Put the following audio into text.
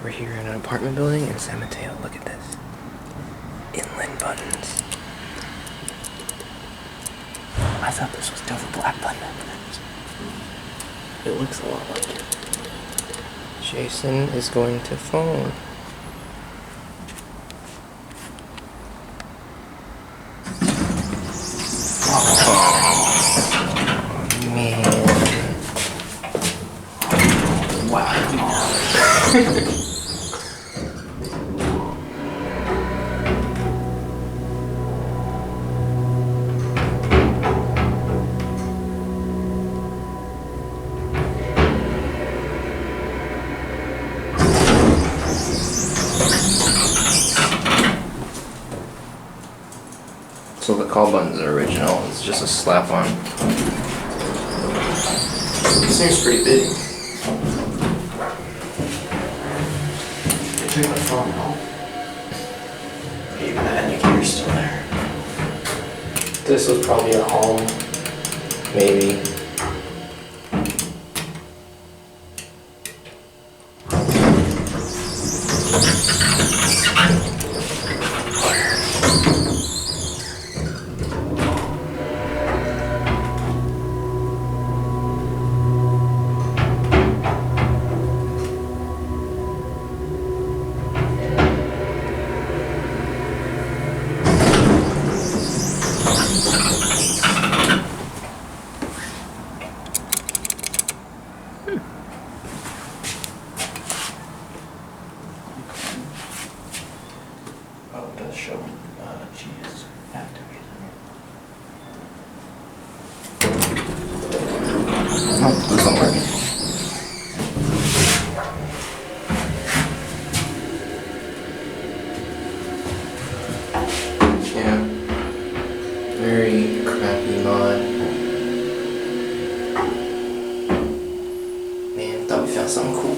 We're here in an apartment building in San Mateo. Look at this. Inland buttons. I thought this was double black button. It looks a lot like it. Jason is going to phone. Oh, man. Wow, come on. So the call buttons are original, it's just a slap on. This thing's pretty big. I took my phone home. Even the indicator's still there. This was probably at home, maybe. Oh, it does show G is activated. Oh, this not working. Yeah. Very crappy mod. Man, thought we found something cool.